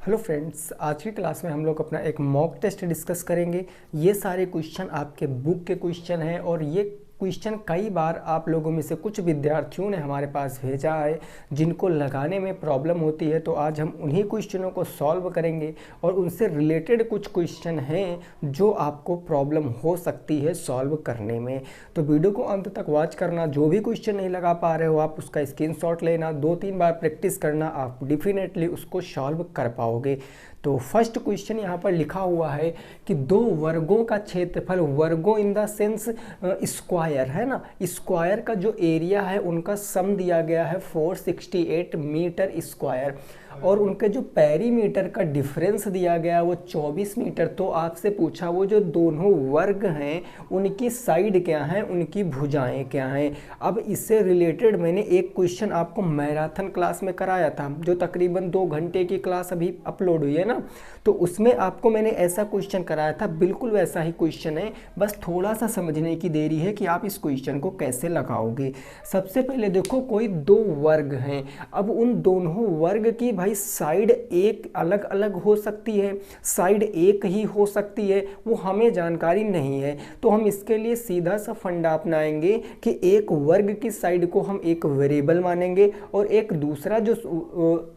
Hello friends, आज की class में हम लोग अपना एक मॉक टेस्ट डिस्कस करेंगे। ये सारे क्वेश्चन आपके बुक के क्वेश्चन हैं और ये क्वेश्चन कई बार आप लोगों में से कुछ विद्यार्थियों ने हमारे पास भेजा है जिनको लगाने में प्रॉब्लम होती है। तो आज हम उन्हीं क्वेश्चनों को सॉल्व करेंगे और उनसे रिलेटेड कुछ क्वेश्चन हैं जो आपको प्रॉब्लम हो सकती है सॉल्व करने में। तो वीडियो को अंत तक वॉच करना। जो भी क्वेश्चन नहीं लगा पा रहे हो आप उसका स्क्रीनशॉट लेना, 2-3 बार प्रैक्टिस करना, आप डेफिनेटली उसको सॉल्व कर पाओगे। तो फर्स्ट क्वेश्चन यहाँ पर लिखा हुआ है कि दो वर्गों का क्षेत्रफल, वर्गों इन द सेंस स्क्वायर है ना, स्क्वायर का जो एरिया है उनका सम दिया गया है 468 मीटर स्क्वायर और उनके जो पेरीमीटर का डिफरेंस दिया गया वो 24 मीटर। तो आपसे पूछा वो जो दोनों वर्ग हैं उनकी साइड क्या है, उनकी भुजाएं क्या हैं। अब इससे रिलेटेड मैंने एक क्वेश्चन आपको मैराथन क्लास में कराया था जो तकरीबन 2 घंटे की क्लास अभी अपलोड हुई है ना, तो उसमें आपको मैंने ऐसा क्वेश्चन कराया था। बिल्कुल वैसा ही क्वेश्चन है, बस थोड़ा सा समझने की देरी है कि आप इस क्वेश्चन को कैसे लगाओगे। सबसे पहले देखो, कोई दो वर्ग हैं। अब उन दोनों वर्ग की भाई साइड एक अलग अलग हो सकती है, साइड एक ही हो सकती है, वो हमें जानकारी नहीं है। तो हम इसके लिए सीधा सा फंडा अपनाएंगे कि एक वर्ग की साइड को हम एक वेरिएबल मानेंगे और एक दूसरा जो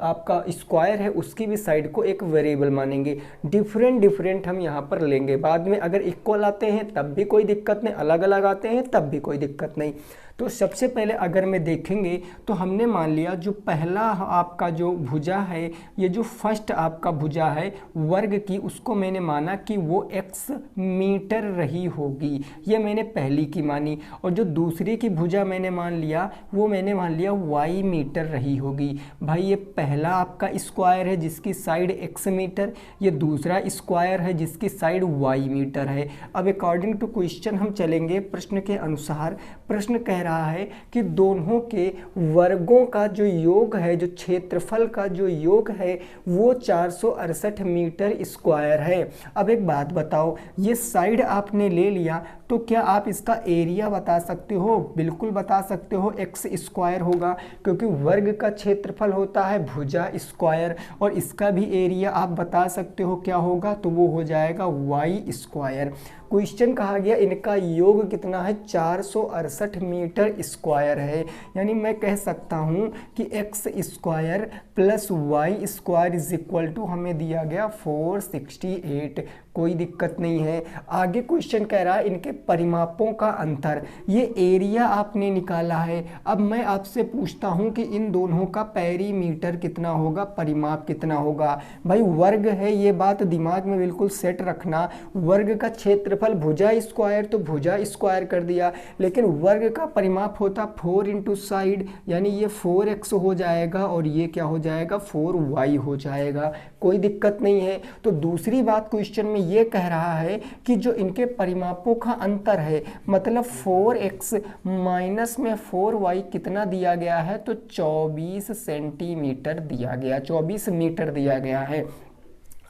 आपका स्क्वायर है उसकी भी साइड को एक वेरिएबल मानेंगे। डिफरेंट हम यहाँ पर लेंगे। बाद में अगर इक्वल आते हैं तब भी कोई दिक्कत नहीं, अलग अलग आते हैं तब भी कोई दिक्कत नहीं। तो सबसे पहले अगर मैं देखेंगे तो हमने मान लिया जो पहला आपका जो भुजा है, ये जो फर्स्ट आपका भुजा है वर्ग की, उसको मैंने माना कि वो x मीटर रही होगी, ये मैंने पहली की मानी। और जो दूसरी की भुजा मैंने मान लिया वो मैंने मान लिया y मीटर रही होगी। भाई ये पहला आपका स्क्वायर है जिसकी साइड x मीटर, ये दूसरा स्क्वायर है जिसकी साइड y मीटर है। अब अकॉर्डिंग टू क्वेश्चन हम चलेंगे प्रश्न के अनुसार। प्रश्न कह रहा है कि दोनों के वर्गों का जो योग है, जो क्षेत्रफल का जो योग है वो 468 मीटर स्क्वायर है। अब एक बात बताओ, ये साइड आपने ले लिया तो क्या आप इसका एरिया बता सकते हो? बिल्कुल बता सकते हो, एक्स स्क्वायर होगा क्योंकि वर्ग का क्षेत्रफल होता है भुजा स्क्वायर, और इसका भी एरिया आप बता सकते हो क्या होगा, तो वो हो जाएगा वाई स्क्वायर। क्वेश्चन कहा गया इनका योग कितना है, 468 मीटर स्क्वायर है। यानी मैं कह सकता हूँ कि x square plus y square is equal to हमें दिया गया 468। कोई दिक्कत नहीं है। आगे क्वेश्चन कह रहा है इनके परिमापों का अंतर, ये एरिया आपने निकाला है। अब मैं आपसे पूछता हूँ कि इन दोनों का पेरीमीटर कितना होगा, परिमाप कितना होगा। भाई वर्ग है, ये बात दिमाग में बिल्कुल सेट रखना। वर्ग का क्षेत्रफल भुजा स्क्वायर तो भुजा स्क्वायर कर दिया, लेकिन वर्ग का परिमाप होता 4 इंटू साइड, यानी ये 4x हो जाएगा और ये क्या हो जाएगा, 4y हो जाएगा। कोई दिक्कत नहीं है। तो दूसरी बात क्वेश्चन में ये कह रहा है कि जो इनके परिमापों का अंतर है, मतलब 4x माइनस में 4y कितना दिया गया है, तो 24 सेंटीमीटर दिया गया, 24 मीटर दिया गया है।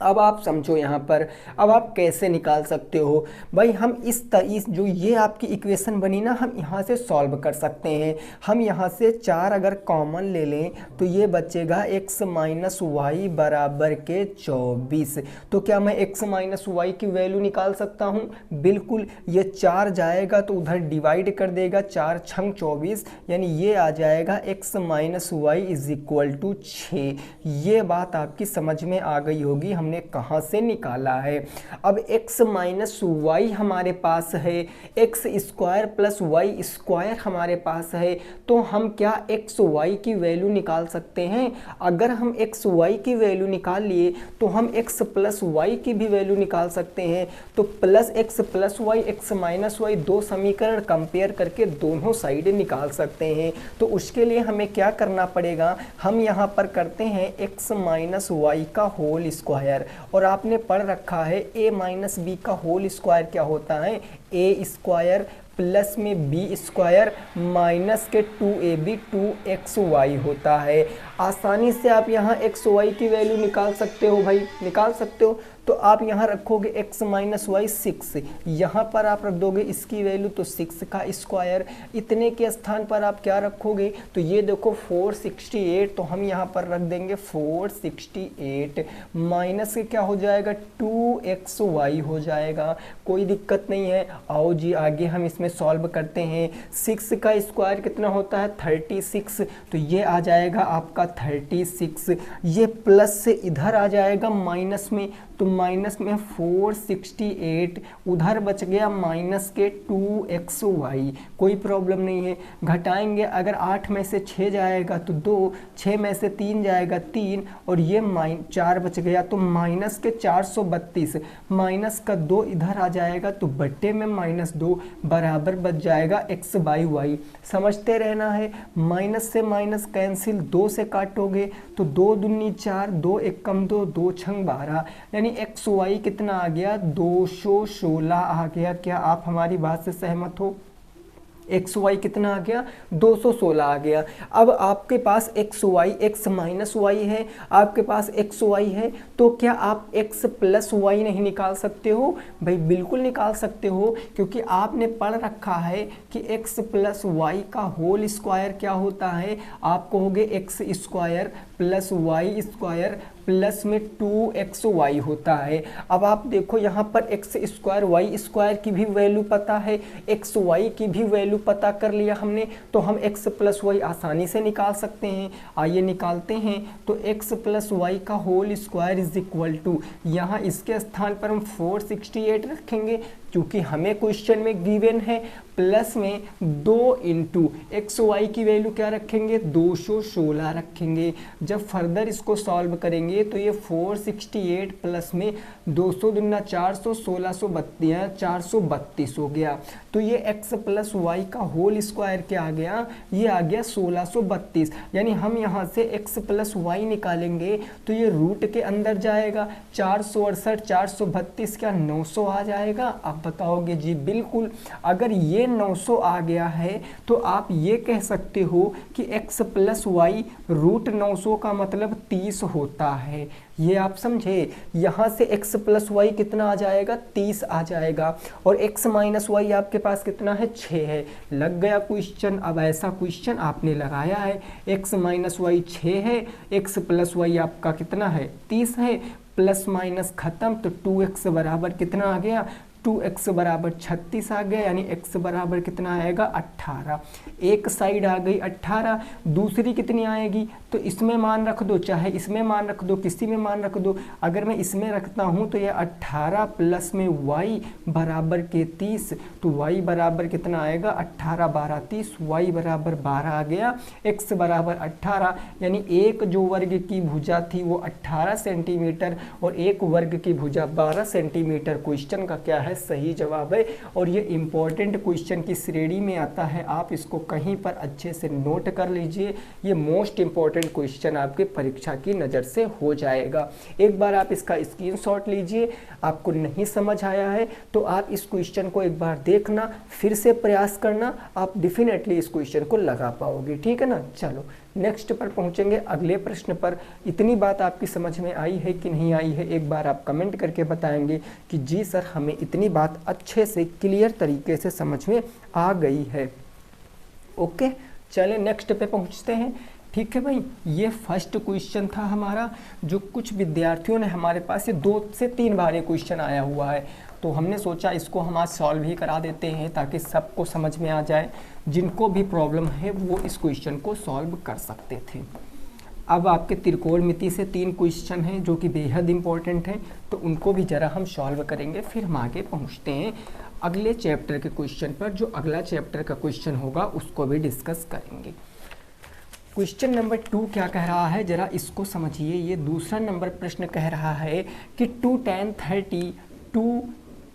अब आप समझो यहाँ पर, अब आप कैसे निकाल सकते हो भाई। हम इस जो ये आपकी इक्वेशन बनी ना, हम यहाँ से सॉल्व कर सकते हैं। हम यहाँ से 4 अगर कॉमन ले लें तो ये बचेगा x माइनस वाई बराबर के 24। तो क्या मैं x माइनस वाई की वैल्यू निकाल सकता हूँ? बिल्कुल। ये 4 जाएगा तो उधर डिवाइड कर देगा, 4 छंग 24, यानी ये आ जाएगा x minus y is equal to 6। ये बात आपकी समझ में आ गई होगी हमने कहां से निकाला है। अब x माइनस वाई हमारे पास है, x square plus y square हमारे पास है, तो हम क्या एक्स वाई की वैल्यू निकाल सकते हैं? अगर हम एक्स वाई की वैल्यू निकाल लिए तो हम एक्स प्लस वाई की भी वैल्यू निकाल सकते हैं। तो plus x plus y, x minus y, दो समीकरण कंपेयर करके दोनों साइड निकाल सकते हैं। तो उसके लिए हमें क्या करना पड़ेगा, हम यहाँ पर करते हैं एक्स माइनस वाई का होल स्क्वायर। और आपने पढ़ रखा है a माइनस बी का होल स्क्वायर क्या होता है, a स्क्वायर प्लस में बी स्क्वायर माइनस के 2ab 2xy होता है। आसानी से आप यहाँ xy की वैल्यू निकाल सकते हो भाई, निकाल सकते हो। तो आप यहाँ रखोगे x माइनस वाई 6, यहाँ पर आप रख दोगे इसकी वैल्यू तो 6 का स्क्वायर, इतने के स्थान पर आप क्या रखोगे, तो ये देखो 468, तो हम यहाँ पर रख देंगे 468 माइनस के क्या हो जाएगा 2xy हो जाएगा, कोई दिक्कत नहीं है। आओ जी आगे हम इसमें सॉल्व करते हैं। 6 का स्क्वायर कितना होता है 36, तो ये आ जाएगा आपका 36, ये प्लस से इधर आ जाएगा माइनस में, तो माइनस में 468, उधर बच गया माइनस के 2xy, कोई प्रॉब्लम नहीं है। घटाएंगे अगर 8 में से 6 जाएगा तो 2, 6 में से 3 जाएगा 3, और ये 4 बच गया तो माइनस के 432, माइनस का 2 इधर आ जाएगा तो बट्टे में -2 बराबर बच जाएगा x बाई वाई। समझते रहना है, माइनस से माइनस कैंसिल, 2 से काटोगे तो 2 दूनी 4, 2 एक कम 2, 2 छंग 12, यानी एक्स वाई कितना आ गया 216 आ गया। क्या आप हमारी बात से सहमत हो? एक्स वाई कितना आ गया 216 आ गया। अब आपके पास X Y x minus Y है, आपके पास एक्स वाई है, तो क्या आप एक्स प्लस वाई नहीं निकाल सकते हो? भाई बिल्कुल निकाल सकते हो, क्योंकि आपने पढ़ रखा है कि एक्स प्लस वाई का होल स्क्वायर क्या होता है। आप कहोगे x square plus y square plus में 2xy होता है। अब आप देखो यहाँ पर एक्स स्क्वायर वाई स्क्वायर की भी वैल्यू पता है, एक्स वाई की भी वैल्यू पता कर लिया हमने, तो हम x प्लस वाई आसानी से निकाल सकते हैं। आइए निकालते हैं। तो x प्लस वाई का whole square is equal to, यहाँ इसके स्थान पर हम 468 रखेंगे क्योंकि हमें क्वेश्चन में गिवन है, प्लस में 2 इंटू एक्स वाई की वैल्यू क्या रखेंगे 216 रखेंगे। जब फर्दर इसको सॉल्व करेंगे तो ये 468 प्लस में 200 दुना 400, 432 हो गया। तो ये x प्लस वाई का होल स्क्वायर क्या आ गया, ये आ गया 1632। यानी हम यहाँ से x प्लस वाई निकालेंगे तो ये रूट के अंदर जाएगा, 468 432 क्या 900 आ जाएगा। आप बताओगे जी बिल्कुल। अगर ये 900 आ गया है तो आप ये कह सकते हो कि x प्लस वाई रूट 900 का मतलब 30 होता है। ये आप समझे, यहाँ से x प्लस वाई कितना आ जाएगा 30 आ जाएगा, और x माइनस वाई आपके पास कितना है 6 है। लग गया क्वेश्चन। अब ऐसा क्वेश्चन आपने लगाया है, x माइनस वाई 6 है, x प्लस वाई आपका कितना है 30 है, प्लस माइनस खत्म, तो 2x बराबर कितना आ गया 2x बराबर 36 आ गया, यानी x बराबर कितना आएगा 18। एक साइड आ गई 18, दूसरी कितनी आएगी, तो इसमें मान रख दो, चाहे इसमें मान रख दो, किसी में मान रख दो। अगर मैं इसमें रखता हूँ तो ये 18 प्लस में y बराबर के 30, तो y बराबर कितना आएगा 18 12 30, y बराबर 12 आ गया, x बराबर 18। यानी एक जो वर्ग की भुजा थी वो 18 सेंटीमीटर और एक वर्ग की भुजा 12 सेंटीमीटर। क्वेश्चन का क्या है सही जवाब है, और ये इंपॉर्टेंट क्वेश्चन की श्रेणी में आता है। आप इसको कहीं पर अच्छे से नोट कर लीजिए, ये मोस्ट इंपॉर्टेंट क्वेश्चन आपके परीक्षा की नज़र से हो जाएगा। एक बार आप इसका स्क्रीनशॉट लीजिए। आपको नहीं समझ आया है तो आप इस क्वेश्चन को एक बार देखना, फिर से प्रयास करना, आप डेफिनेटली इस क्वेश्चन को लगा पाओगे। ठीक है ना। चलो नेक्स्ट पर पहुंचेंगे, अगले प्रश्न पर। इतनी बात आपकी समझ में आई है कि नहीं आई है, एक बार आप कमेंट करके बताएंगे कि जी सर हमें इतनी बात अच्छे से क्लियर तरीके से समझ में आ गई है। ओके चलें नेक्स्ट पे पहुंचते हैं। ठीक है भाई, ये फर्स्ट क्वेश्चन था हमारा, जो कुछ विद्यार्थियों ने हमारे पास ये 2 से 3 बार ये क्वेश्चन आया हुआ है, तो हमने सोचा इसको हम आज सॉल्व ही करा देते हैं ताकि सबको समझ में आ जाए। जिनको भी प्रॉब्लम है वो इस क्वेश्चन को सॉल्व कर सकते थे। अब आपके त्रिकोणमिति से 3 क्वेश्चन हैं जो कि बेहद इंपॉर्टेंट हैं, तो उनको भी ज़रा हम सॉल्व करेंगे, फिर हम आगे पहुँचते हैं अगले चैप्टर के क्वेश्चन पर। जो अगला चैप्टर का क्वेश्चन होगा उसको भी डिस्कस करेंगे। क्वेश्चन नंबर 2 क्या कह रहा है, जरा इसको समझिए। ये दूसरा नंबर प्रश्न कह रहा है कि 2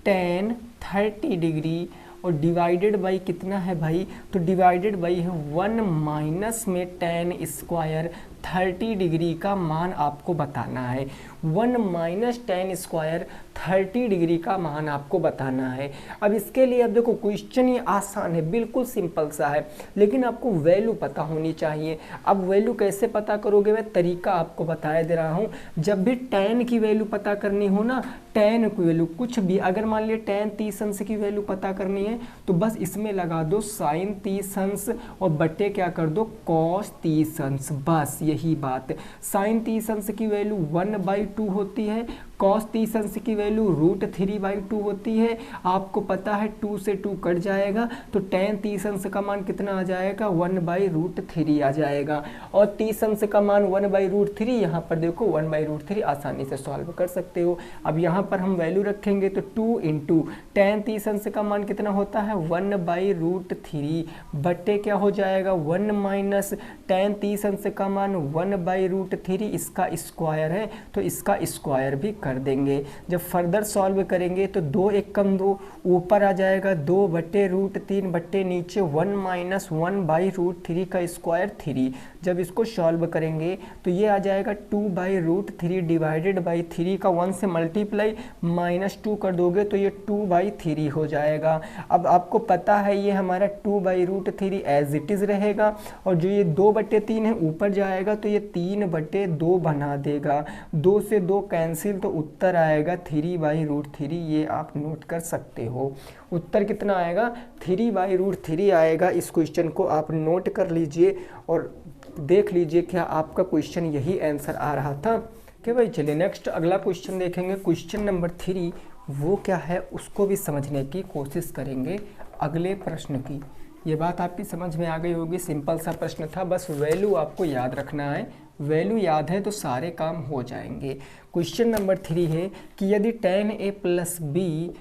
tan 30 डिग्री और डिवाइडेड बाई कितना है भाई, तो डिवाइडेड बाई है 1 माइनस में tan स्क्वायर 30 डिग्री का मान आपको बताना है। 1 माइनस टेन स्क्वायर 30 डिग्री का मान आपको बताना है। अब इसके लिए अब देखो क्वेश्चन ये आसान है, बिल्कुल सिंपल सा है, लेकिन आपको वैल्यू पता होनी चाहिए। अब वैल्यू कैसे पता करोगे, मैं तरीका आपको बताया दे रहा हूँ। जब भी tan की वैल्यू पता करनी हो ना, tan की वैल्यू कुछ भी, अगर मान लिया tan 30 अंश की वैल्यू पता करनी है तो बस इसमें लगा दो sin 30 अंश और बटे क्या कर दो cos 30 अंश, बस यही बात। sin 30 अंश की वैल्यू 1/2 होती है, cos 30 अंश की वैल्यू √3/2 होती है। आपको पता है 2 से 2 कट जाएगा तो tan 30 अंश का मान कितना आ जाएगा, 1/√3 आ जाएगा। और 30 अंश का मान 1/√3, यहाँ पर देखो 1/√3 आसानी से सॉल्व कर सकते हो। अब यहाँ पर हम वैल्यू रखेंगे तो 2 इंटू tan 30 अंश का मान कितना होता है, 1/√3 बटे क्या हो जाएगा, 1 माइनस tan 30 अंश का मान 1/√3, इसका स्क्वायर है तो इसका स्क्वायर भी कर देंगे। जब फर्दर सॉल्व करेंगे तो 2 1 कम 2 ऊपर आ जाएगा, 2/√3 बटे नीचे 1 माइनस 1/√3 का स्क्वायर 3। जब इसको सॉल्व करेंगे तो ये आ जाएगा 2/√3 डिवाइडेड बाई 3 का 1 से मल्टीप्लाई -2 कर दोगे तो ये 2/3 हो जाएगा। अब आपको पता है ये हमारा 2/√3 एज इट इज़ रहेगा, और जो ये 2/3 है ऊपर जाएगा तो ये 3/2 बना देगा। 2 से 2 कैंसिल तो उत्तर आएगा 3/√3, ये आप नोट कर सकते हो। उत्तर कितना आएगा, 3/√3 आएगा। इस क्वेश्चन को आप नोट कर लीजिए और देख लीजिए क्या आपका क्वेश्चन यही आंसर आ रहा था कि भाई। चलिए नेक्स्ट अगला क्वेश्चन देखेंगे, क्वेश्चन नंबर 3 वो क्या है उसको भी समझने की कोशिश करेंगे अगले प्रश्न की। ये बात आपकी समझ में आ गई होगी, सिंपल सा प्रश्न था, बस वैल्यू आपको याद रखना है। वैल्यू याद है तो सारे काम हो जाएंगे। क्वेश्चन नंबर 3 है कि यदि tan a प्लस बी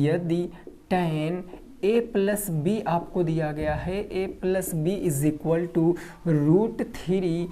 यदि tan a प्लस बी आपको दिया गया है, a plus b is equal to √3,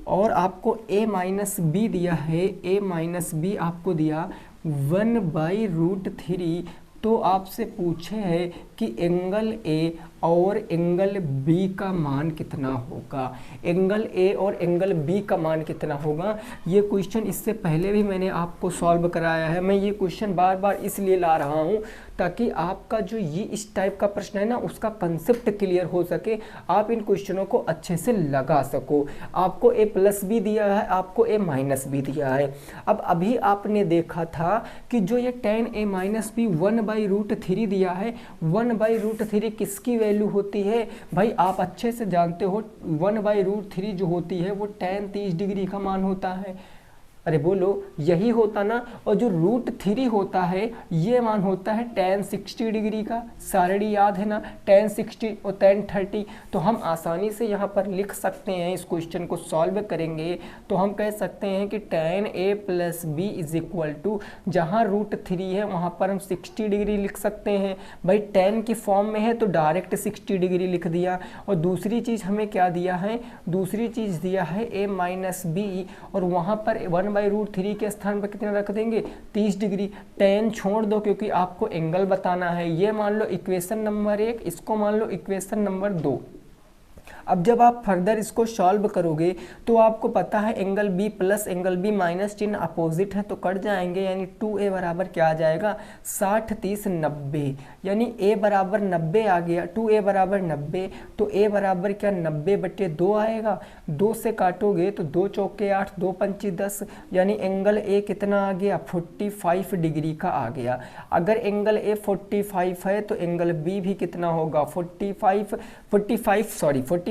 और आपको a माइनस बी दिया है, a माइनस बी आपको दिया 1/√3, तो आपसे पूछे है कि एंगल ए और एंगल बी का मान कितना होगा। एंगल ए और एंगल बी का मान कितना होगा, ये क्वेश्चन इससे पहले भी मैंने आपको सॉल्व कराया है। मैं ये क्वेश्चन बार बार इसलिए ला रहा हूँ ताकि आपका जो ये इस टाइप का प्रश्न है ना उसका कंसेप्ट क्लियर हो सके, आप इन क्वेश्चनों को अच्छे से लगा सको। आपको ए प्लस बी दिया है, आपको ए माइनस बी दिया है। अब अभी आपने देखा था कि जो ये tan a माइनस बी 1/√3 दिया है, 1/√3 किसकी वैल्यू होती है भाई, आप अच्छे से जानते हो 1/√3 जो होती है वो tan 30 डिग्री का मान होता है। अरे बोलो यही होता ना, और जो √3 होता है ये मान होता है tan 60 डिग्री का। सारणी याद है ना, tan 60 और tan 30। तो हम आसानी से यहाँ पर लिख सकते हैं, इस क्वेश्चन को सॉल्व करेंगे तो हम कह सकते हैं कि tan a plus b is equal to, जहाँ √3 है वहाँ पर हम 60 डिग्री लिख सकते हैं भाई। tan की फॉर्म में है तो डायरेक्ट 60 डिग्री लिख दिया। और दूसरी चीज़ हमें क्या दिया है, दूसरी चीज़ दिया है a माइनस बी, और वहाँ पर 1/√3 के स्थान पर कितना रख देंगे, 30 डिग्री। tan छोड़ दो क्योंकि आपको एंगल बताना है। ये मान लो इक्वेशन नंबर 1, इसको मान लो इक्वेशन नंबर 2। अब जब आप फर्दर इसको सॉल्व करोगे तो आपको पता है angle b plus angle b minus चिन्ह अपोजिट है तो कट जाएंगे, यानी 2a बराबर क्या आ जाएगा, 60 30 90, यानी a बराबर 90 आ गया। 2a बराबर 90 तो a बराबर क्या 90/2 आएगा। 2 से काटोगे तो 2 चौके 8, 2 पंची 10, यानी एंगल a कितना आ गया, 45 डिग्री का आ गया। अगर एंगल a 45 है तो एंगल b भी कितना होगा, 45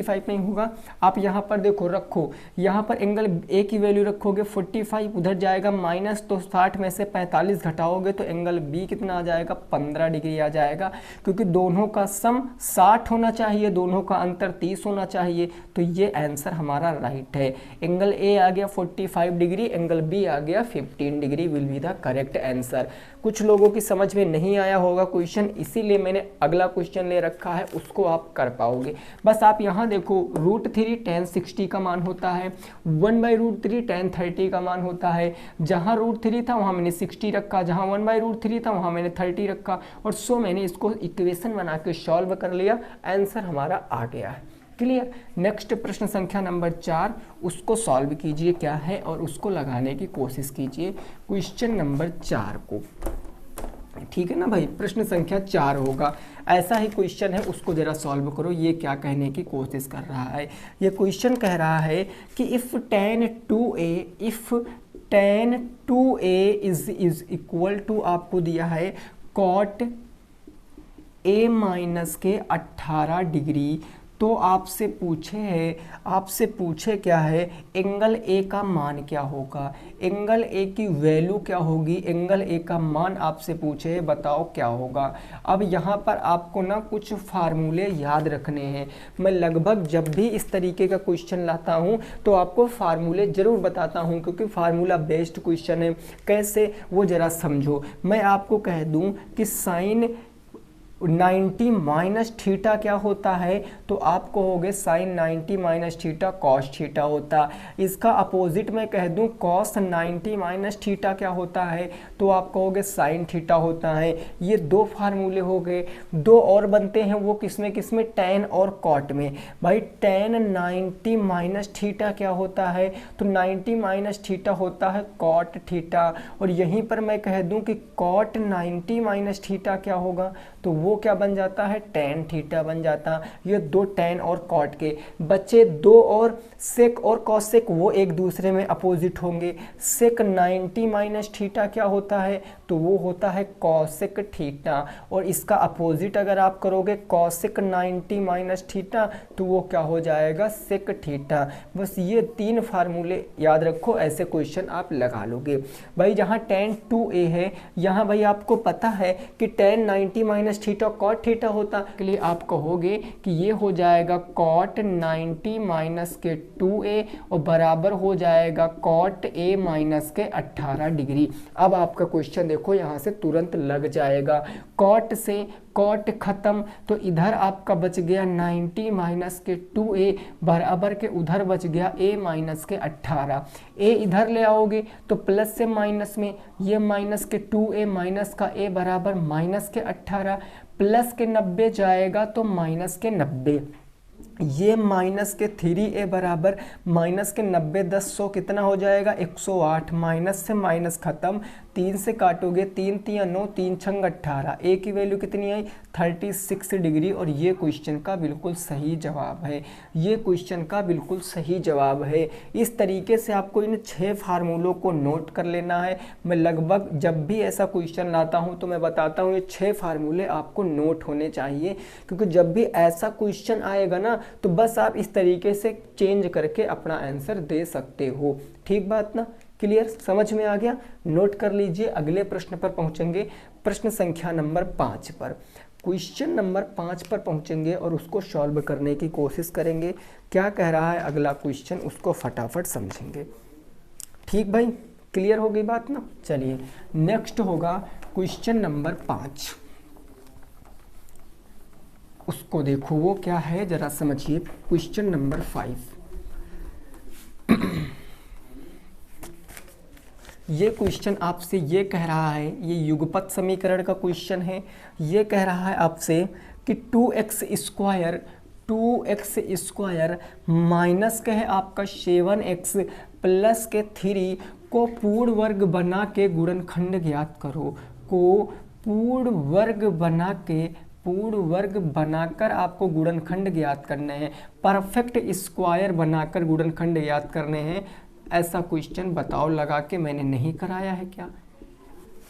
नहीं होगा। आप यहाँ पर देखो रखो, यहाँ पर एंगल ए की वैल्यू रखोगे 45, उधर जाएगा माइनस, तो 60 में से 45 घटाओगे तो एंगल बी कितना आ जाएगा, 15 डिग्री आ जाएगा। क्योंकि दोनों का सम 60 होना चाहिए, दोनों का अंतर 30 होना चाहिए, तो ये आंसर हमारा राइट है। एंगल ए आ गया 45 डिग्री, एंगल बी आ गया 15 degree, will be the correct answer. कुछ लोगों की समझ में नहीं आया होगा क्वेश्चन, इसीलिए मैंने अगला क्वेश्चन ले रखा है, उसको आप कर पाओगे। बस आप यहाँ देखो √3 tan 60 का मान होता है, 1/√3 tan 30 का मान होता है। जहाँ √3 था वहाँ मैंने 60 रखा, जहाँ 1/√3 था वहाँ मैंने 30 रखा, और सो मैंने इसको इक्वेशन बना के सॉल्व कर लिया, आंसर हमारा आ गया है। क्लियर। नेक्स्ट प्रश्न संख्या नंबर 4, उसको सॉल्व कीजिए क्या है और उसको लगाने की कोशिश कीजिए क्वेश्चन नंबर 4 को, ठीक है ना भाई। प्रश्न संख्या 4 होगा, ऐसा ही क्वेश्चन है, उसको जरा सॉल्व करो। ये क्या कहने की कोशिश कर रहा है, ये क्वेश्चन कह रहा है कि if tan 2a is equal to, आपको दिया है cot a माइनस के 18 डिग्री, तो आपसे पूछे क्या है, एंगल ए का मान क्या होगा, एंगल ए की वैल्यू क्या होगी, एंगल ए का मान आपसे पूछे है, बताओ क्या होगा। अब यहाँ पर आपको ना कुछ फार्मूले याद रखने हैं। मैं लगभग जब भी इस तरीके का क्वेश्चन लाता हूँ तो आपको फार्मूले ज़रूर बताता हूँ, क्योंकि फार्मूला बेस्ड क्वेश्चन है। कैसे, वो ज़रा समझो। मैं आपको कह दूँ कि साइन 90 माइनस थीटा क्या होता है, तो आप कहोगे sine 90 minus theta cos theta होता। इसका अपोजिट मैं कह दूं कॉस 90 माइनस थीटा क्या होता है, तो आप कहोगे साइन थीटा होता है। ये दो फार्मूले हो गए। दो और बनते हैं, वो किसमें किसमें, टैन और कॉट में। भाई टैन 90 माइनस थीटा क्या होता है, तो 90 माइनस थीटा होता है कॉट थीटा। और यहीं पर मैं कह दूं कि कॉट 90 माइनस थीटा क्या होगा, तो वो क्या बन जाता है, टैन थीटा बन जाता। ये दो टैन और कॉट के बच्चे, दो और सेक और कॉसेक, वो एक दूसरे में अपोजिट होंगे। सेक 90 माइनस थीटा क्या होता है, तो वो होता है कॉसेक थीटा। और इसका अपोजिट अगर आप करोगे कॉसेक 90 माइनस थीटा, तो वो क्या हो जाएगा, सेक थीटा। बस ये 3 फार्मूले याद रखो, ऐसे क्वेश्चन आप लगा लोगे। भाई जहाँ tan 2a है, यहाँ भाई आपको पता है कि tan 90 minus theta cot theta होता, के लिए आप कहोगे कि ये हो जाएगा कॉट 90 माइनस के 2a और बराबर हो जाएगा कॉट a माइनस के 18 डिग्री। अब आपका क्वेश्चन देखो यहाँ से तुरंत लग जाएगा। कॉट से कॉट खत्म, तो इधर आपका बच गया 90 माइनस के 2a बराबर के उधर बच गया a माइनस के 18। a इधर ले आओगे तो प्लस से माइनस में, ये माइनस के 2a माइनस का a बराबर माइनस के 18, प्लस के 90 जाएगा तो माइनस के 90, ये माइनस के 3a बराबर माइनस के 90 10 100 कितना हो जाएगा 108। माइनस से माइनस खत्म, 3 से काटोगे 3 3 9 3 6 18, a की वैल्यू कितनी आई 36 डिग्री। और ये क्वेश्चन का बिल्कुल सही जवाब है, ये क्वेश्चन का बिल्कुल सही जवाब है। इस तरीके से आपको इन 6 फार्मूलों को नोट कर लेना है। मैं लगभग जब भी ऐसा क्वेश्चन लाता हूँ तो मैं बताता हूँ ये 6 फार्मूले आपको नोट होने चाहिए, क्योंकि जब भी ऐसा क्वेश्चन आएगा ना तो बस आप इस तरीके से चेंज करके अपना आंसर दे सकते हो। ठीक बात ना, क्लियर, समझ में आ गया। नोट कर लीजिए, अगले प्रश्न पर पहुंचेंगे, प्रश्न संख्या नंबर 5 पर। क्वेश्चन नंबर 5 पर पहुंचेंगे और उसको सॉल्व करने की कोशिश करेंगे। क्या कह रहा है अगला क्वेश्चन, उसको फटाफट समझेंगे। ठीक भाई, क्लियर हो गई बात ना। चलिए नेक्स्ट होगा क्वेश्चन नंबर 5, उसको देखो वो क्या है जरा समझिए। क्वेश्चन नंबर 5, ये क्वेश्चन आपसे ये कह रहा है, ये युगपत समीकरण का क्वेश्चन है। ये कह रहा है आपसे कि 2x स्क्वायर माइनस का है आपका 7x प्लस के 3 को पूर्ण वर्ग बना के गुणनखंड ज्ञात करो। को पूर्ण वर्ग बनाकर आपको गुणनखंड ज्ञात करने हैं, परफेक्ट स्क्वायर बनाकर गुणनखंड ज्ञात करने हैं। ऐसा क्वेश्चन बताओ लगा के, मैंने नहीं कराया है क्या,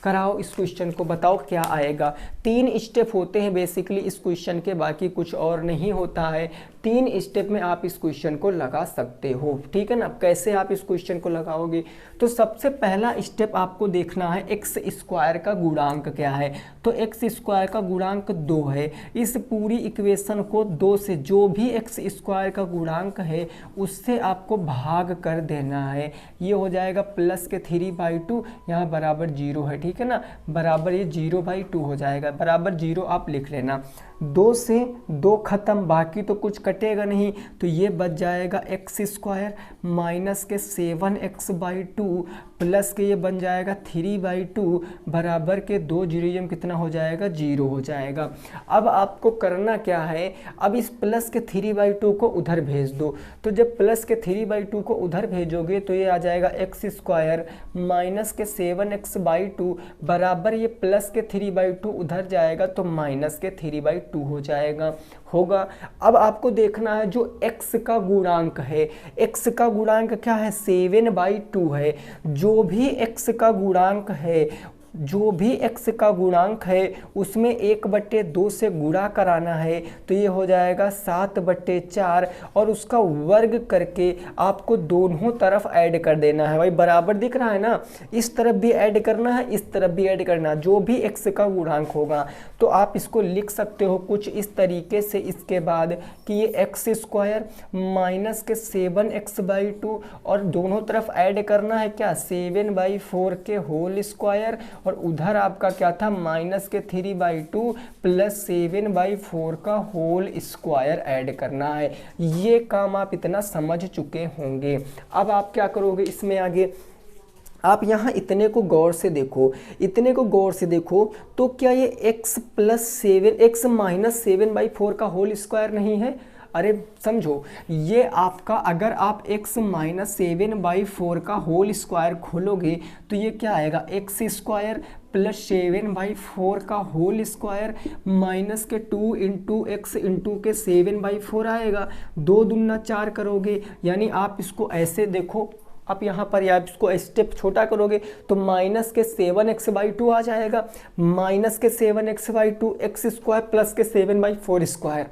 कराओ इस क्वेश्चन को, बताओ क्या आएगा। 3 स्टेप होते हैं बेसिकली इस क्वेश्चन के, बाकी कुछ और नहीं होता है। 3 स्टेप में आप इस क्वेश्चन को लगा सकते हो, ठीक है ना। कैसे आप इस क्वेश्चन को लगाओगे, तो सबसे पहला स्टेप आपको देखना है एक्स स्क्वायर का गुणांक क्या है। तो एक्स स्क्वायर का गुणांक 2 है। इस पूरी इक्वेशन को 2 से, जो भी एक्स स्क्वायर का गुणांक है उससे आपको भाग कर देना है। ये हो जाएगा प्लस के 3/2, यहाँ बराबर 0 है, ठीक है ना, बराबर ये 0/2 हो जाएगा, बराबर 0 आप लिख लेना। 2 से 2 खत्म, बाकी तो कुछ कटेगा नहीं, तो ये बच जाएगा एक्स स्क्वायर माइनस के 7x/2 प्लस के ये बन जाएगा 3/2 बराबर के 2 जीरो कितना हो जाएगा, 0 हो जाएगा। अब आपको करना क्या है, अब इस प्लस के 3/2 को उधर भेज दो। तो जब प्लस के 3/2 को उधर भेजोगे तो ये आ जाएगा एक्स स्क्वायर माइनस के 7x/2 बराबर ये प्लस के 3/2 उधर जाएगा तो माइनस के 3/2 हो जाएगा होगा। अब आपको देखना है जो x का गुणांक है, x का गुणांक क्या है, 7/2 है। जो भी x का गुणांक है, जो भी x का गुणांक है उसमें 1/2 से गुणा कराना है, तो ये हो जाएगा 7/4 और उसका वर्ग करके आपको दोनों तरफ ऐड कर देना है। भाई बराबर दिख रहा है ना, इस तरफ भी ऐड करना है, इस तरफ भी ऐड करना है, जो भी x का गुणांक होगा। तो आप इसको लिख सकते हो कुछ इस तरीके से इसके बाद कि ये एक्स स्क्वायर माइनस के 7x/2 और दोनों तरफ ऐड करना है क्या, 7/4 के होल स्क्वायर और उधर आपका क्या था माइनस के 3/2 प्लस 7/4 का होल स्क्वायर ऐड करना है। ये काम आप इतना समझ चुके होंगे। अब आप क्या करोगे इसमें आगे, आप यहाँ इतने को गौर से देखो, इतने को गौर से देखो, तो क्या ये x प्लस 7 x माइनस 7/4 का होल स्क्वायर नहीं है। अरे समझो, ये आपका अगर आप x माइनस 7/4 का होल स्क्वायर खोलोगे तो ये क्या आएगा, x स्क्वायर प्लस 7/4 का होल स्क्वायर माइनस के 2 इंटू एक्स इंटू के 7/4 आएगा। 2 दूना 4 करोगे, यानी आप इसको ऐसे देखो, आप यहाँ पर या इसको स्टेप छोटा करोगे तो माइनस के 7x/2 आ जाएगा, माइनस के 7x/2 एक्स स्क्वायर प्लस के 7/4 स्क्वायर।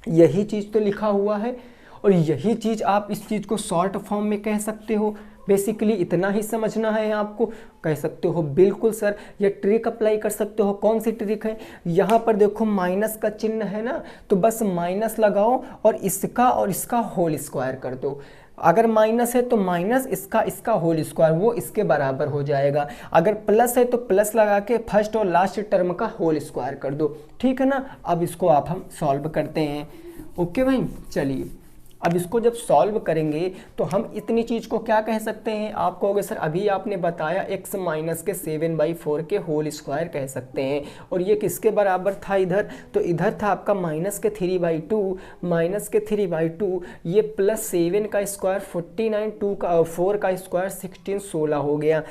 यही चीज़ तो लिखा हुआ है और यही चीज़ आप इस चीज़ को शॉर्ट फॉर्म में कह सकते हो। बेसिकली इतना ही समझना है आपको। कह सकते हो बिल्कुल सर, ये ट्रिक अप्लाई कर सकते हो। कौन सी ट्रिक है, यहाँ पर देखो माइनस का चिन्ह है ना, तो बस माइनस लगाओ और इसका होल स्क्वायर कर दो। अगर माइनस है तो माइनस इसका होल स्क्वायर, वो इसके बराबर हो जाएगा। अगर प्लस है तो प्लस लगा के फर्स्ट और लास्ट टर्म का होल स्क्वायर कर दो, ठीक है ना। अब इसको आप हम सॉल्व करते हैं। ओके भाई, चलिए अब इसको जब सॉल्व करेंगे तो हम इतनी चीज़ को क्या कह सकते हैं, आप कहोगे सर अभी आपने बताया x माइनस के 7/4 के होल स्क्वायर कह सकते हैं, और ये किसके बराबर था इधर, तो इधर था आपका माइनस के 3/2, माइनस के 3/2, ये प्लस 7 का स्क्वायर 49, 2 का 4 का स्क्वायर 16, 16 हो गया।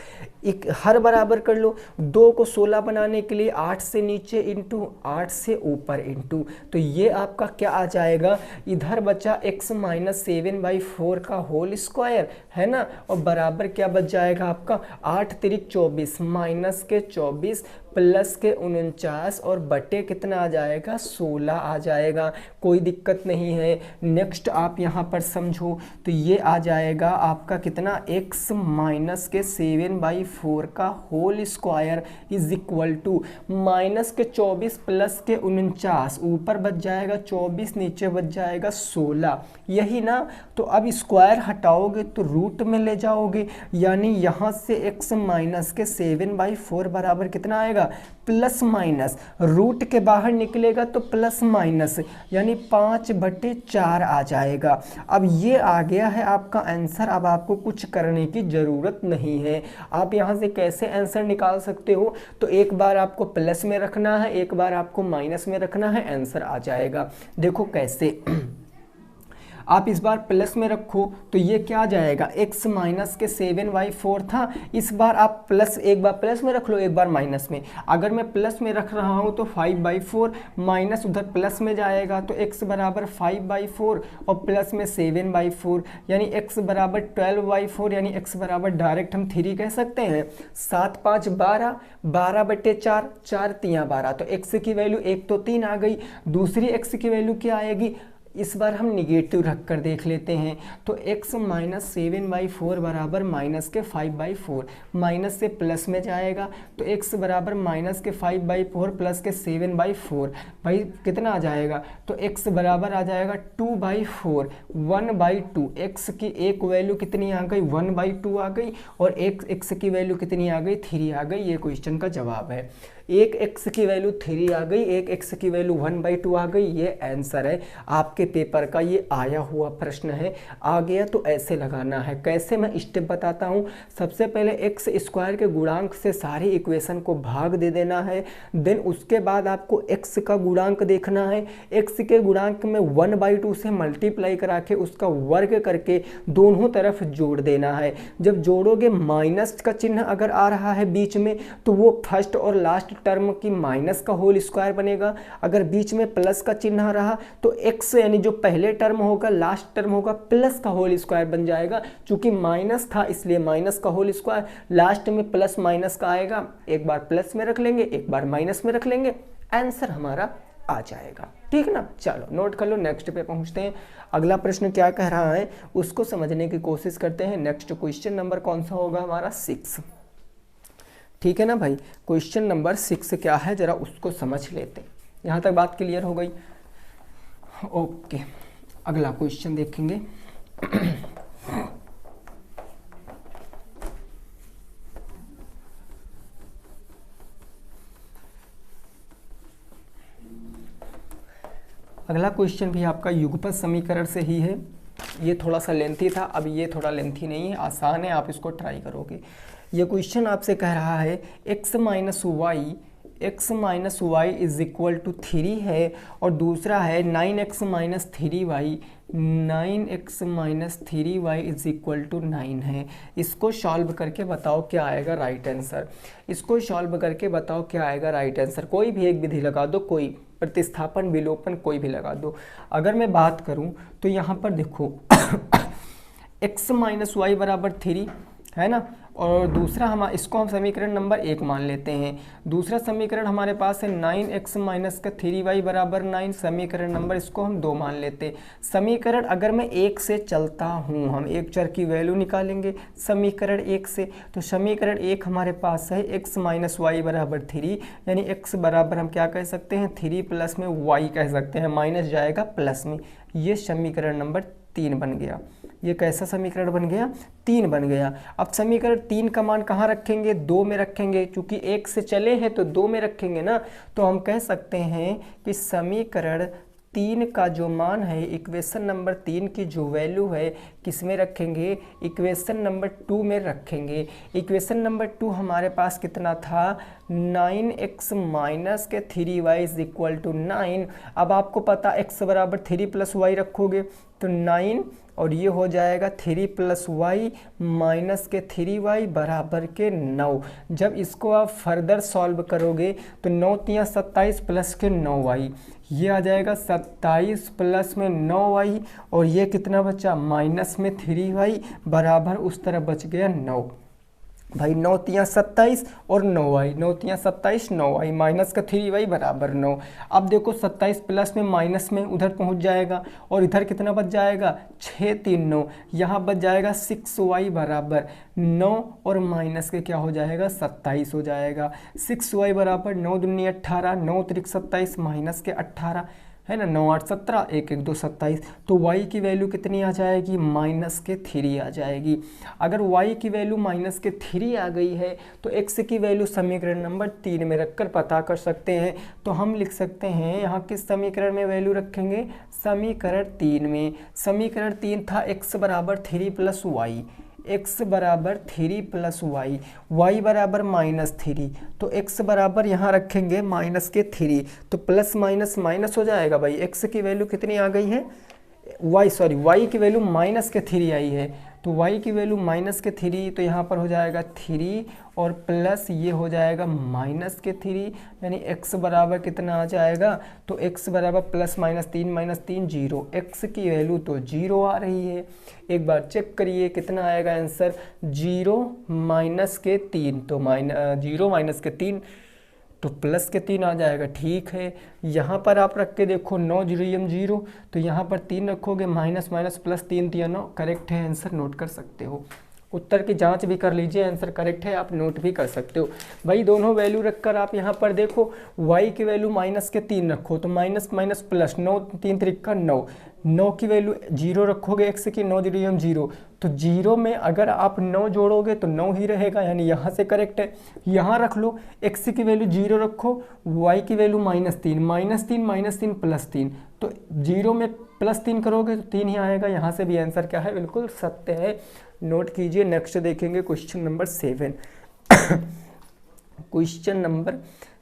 एक हर बराबर कर लो, 2 को 16 बनाने के लिए 8 से नीचे इंटू 8 से ऊपर इंटू, तो ये आपका क्या आ जाएगा, इधर बचा x माइनस 7/4 का होल स्क्वायर है ना, और बराबर क्या बच जाएगा आपका 8 तिरिक 24 माइनस के 24 प्लस के 49 और बटे कितना आ जाएगा 16 आ जाएगा। कोई दिक्कत नहीं है। नेक्स्ट आप यहाँ पर समझो तो ये आ जाएगा आपका कितना, x माइनस के 7/4 का whole square is equal to minus के 24 प्लस के 49, ऊपर बच जाएगा 24 नीचे बच जाएगा 16, यही ना। तो अब स्क्वायर हटाओगे तो रूट में ले जाओगे, यानी यहाँ से x माइनस के 7/4 बराबर कितना आएगा, प्लस माइनस, रूट के बाहर निकलेगा तो प्लस माइनस, यानी 5/4 आ जाएगा। अब ये आ गया है आपका आंसर। अब आपको कुछ करने की ज़रूरत नहीं है। आप यहाँ से कैसे आंसर निकाल सकते हो, तो एक बार आपको प्लस में रखना है, एक बार आपको माइनस में रखना है, आंसर आ जाएगा। देखो कैसे, आप इस बार प्लस में रखो तो ये क्या आ जाएगा, x माइनस के 7/4 था, इस बार आप प्लस, एक बार प्लस में रख लो, एक बार माइनस में। अगर मैं प्लस में रख रहा हूँ तो 5/4 माइनस उधर प्लस में जाएगा तो x बराबर 5/4 और प्लस में 7/4, यानी x बराबर 12/4, यानी x बराबर डायरेक्ट हम 3 कह सकते हैं। 7 5 12, 12/4, 4 3 12, तो x की वैल्यू एक तो 3 आ गई, दूसरी x की वैल्यू क्या आएगी, इस बार हम निगेटिव रख कर देख लेते हैं। तो x माइनस 7/4 बराबर माइनस के 5/4, माइनस से प्लस में जाएगा तो x बराबर माइनस के 5/4 प्लस के 7/4, भाई कितना आ जाएगा, तो x बराबर आ जाएगा 2/4, 1/2। x की एक वैल्यू कितनी आ गई, 1/2 आ गई, और x की वैल्यू कितनी आ गई, 3 आ गई। ये क्वेश्चन का जवाब है। एक x की वैल्यू 3 आ गई, एक x की वैल्यू 1/2 आ गई। ये आंसर है आपके पेपर का, ये आया हुआ प्रश्न है। आ गया तो ऐसे लगाना है। कैसे, मैं स्टेप बताता हूँ। सबसे पहले एक्स स्क्वायर के गुणांक से सारी इक्वेशन को भाग दे देना है। देन उसके बाद आपको x का गुणांक देखना है। x के गुणांक में 1/2 से मल्टीप्लाई करा के उसका वर्ग करके दोनों तरफ जोड़ देना है। जब जोड़ोगे माइनस का चिन्ह अगर आ रहा है बीच में तो वो फर्स्ट और लास्ट टर्म की माइनस का होल स्क्वायर बनेगा। अगर बीच में प्लस का चिन्ह रहा तो x यानी जो पहले टर्म होगा लास्ट टर्म होगा प्लस का होल स्क्वायर बन जाएगा। चूंकि माइनस था इसलिए माइनस का होल स्क्वायर, लास्ट में प्लस माइनस का आएगा। एक बार प्लस में रख लेंगे, एक बार माइनस में रख लेंगे, आंसर हमारा आ जाएगा। ठीक ना, चलो नोट कर लो, नेक्स्ट पे पहुंचते हैं। अगला प्रश्न क्या कह रहा है उसको समझने की कोशिश करते हैं। नेक्स्ट क्वेश्चन नंबर कौन सा होगा हमारा? 6। ठीक है ना भाई, क्वेश्चन नंबर 6 क्या है जरा उसको समझ लेते हैं। यहाँ तक बात क्लियर हो गई? ओके, अगला क्वेश्चन देखेंगे। अगला क्वेश्चन भी आपका युगपत समीकरण से ही है। ये थोड़ा सा लेंथी था, अब ये थोड़ा लेंथी नहीं है, आसान है, आप इसको ट्राई करोगे। ये क्वेश्चन आपसे कह रहा है x minus y is equal to 3 है, और दूसरा है 9x minus 3y is equal to 9 है। इसको सॉल्व करके बताओ क्या आएगा राइट आंसर। इसको सॉल्व करके बताओ क्या आएगा राइट आंसर। कोई भी एक विधि लगा दो, कोई प्रतिस्थापन विलोपन कोई भी लगा दो। अगर मैं बात करूं तो यहाँ पर देखो x माइनस वाई बराबर 3 है ना, और दूसरा हम इसको हम समीकरण नंबर 1 मान लेते हैं। दूसरा समीकरण हमारे पास है 9x माइनस का 3y बराबर 9, समीकरण नंबर इसको हम 2 मान लेते हैं। समीकरण अगर मैं 1 से चलता हूँ, हम एक चर की वैल्यू निकालेंगे समीकरण 1 से, तो समीकरण 1 हमारे पास है x माइनस वाई बराबर 3, यानी x बराबर हम क्या कह सकते हैं 3 प्लस में y कह सकते हैं, माइनस जाएगा प्लस में। ये समीकरण नंबर 3 बन गया। ये कैसा समीकरण बन गया? 3 बन गया। अब समीकरण 3 का मान कहाँ रखेंगे? 2 में रखेंगे, क्योंकि 1 से चले हैं तो 2 में रखेंगे ना। तो हम कह सकते हैं कि समीकरण 3 का जो मान है, इक्वेशन नंबर 3 की जो वैल्यू है, किस में रखेंगे? इक्वेशन नंबर 2 में रखेंगे। इक्वेशन नंबर 2 हमारे पास कितना था? 9x माइनस के 3y इज इक्वल टू 9। अब आपको पता x बराबर 3 प्लस वाई रखोगे तो 9, और ये हो जाएगा 3 प्लस वाई माइनस के 3y बराबर के 9। जब इसको आप फर्दर सॉल्व करोगे तो 9 तियाँ 27 प्लस के 9y, ये आ जाएगा 27 प्लस में 9y, और ये कितना बचा? माइनस में 3y बराबर उस तरफ बच गया 9। भाई 9 तियाँ 27 और 9y, 9 तियाँ 27 9y माइनस का 3y बराबर 9। अब देखो 27 प्लस में माइनस में उधर पहुंच जाएगा, और इधर कितना बच जाएगा? 6 3 9, यहाँ बच जाएगा 6y बराबर 9, और माइनस के क्या हो जाएगा? 27 हो जाएगा। 6y बराबर 9 दूनी 18, 9 त्रिक 27 माइनस के 18 है ना, 9 8 17, 1 1 2 27। तो y की वैल्यू कितनी आ जाएगी? माइनस के 3 आ जाएगी। अगर y की वैल्यू माइनस के 3 आ गई है तो x की वैल्यू समीकरण नंबर 3 में रखकर पता कर सकते हैं। तो हम लिख सकते हैं यहाँ किस समीकरण में वैल्यू रखेंगे? समीकरण 3 में। समीकरण 3 था x बराबर 3 प्लस वाई, x बराबर 3 प्लस वाई, y बराबर माइनस 3, तो x बराबर यहाँ रखेंगे माइनस के 3, तो प्लस माइनस माइनस हो जाएगा। भाई x की वैल्यू कितनी आ गई है? y की वैल्यू माइनस के 3 आई है, तो y की वैल्यू माइनस के 3, तो यहाँ पर हो जाएगा 3 और प्लस ये हो जाएगा माइनस के 3, यानी x बराबर कितना आ जाएगा? तो x बराबर प्लस माइनस 3 0, x की वैल्यू तो 0 आ रही है। एक बार चेक करिए कितना आएगा आंसर? 0 माइनस के 3, तो 0 माइनस के 3 तो प्लस के 3 आ जाएगा। ठीक है, यहाँ पर आप रख के देखो 9 0 0, तो यहाँ पर 3 रखोगे, माइनस माइनस प्लस 3 3 9, करेक्ट है आंसर, नोट कर सकते हो। उत्तर की जांच भी कर लीजिए, आंसर करेक्ट है, आप नोट भी कर सकते हो। भाई दोनों वैल्यू रखकर आप यहाँ पर देखो y की वैल्यू माइनस के 3 रखो, तो माइनस माइनस प्लस 9 3 3 9, 9 की वैल्यू 0 रखोगे x की, 9 जीरो हम 0, तो 0 में अगर आप 9 जोड़ोगे तो 9 ही रहेगा, यानी यहाँ से करेक्ट है। यहाँ रख लो, x की वैल्यू 0 रखो, y की वैल्यू -3, -3 +3, तो 0 में +3 करोगे तो 3 ही आएगा। यहाँ से भी आंसर क्या है, बिल्कुल सत्य है। नोट कीजिए। नेक्स्ट देखेंगे क्वेश्चन नंबर 7। क्वेश्चन नंबर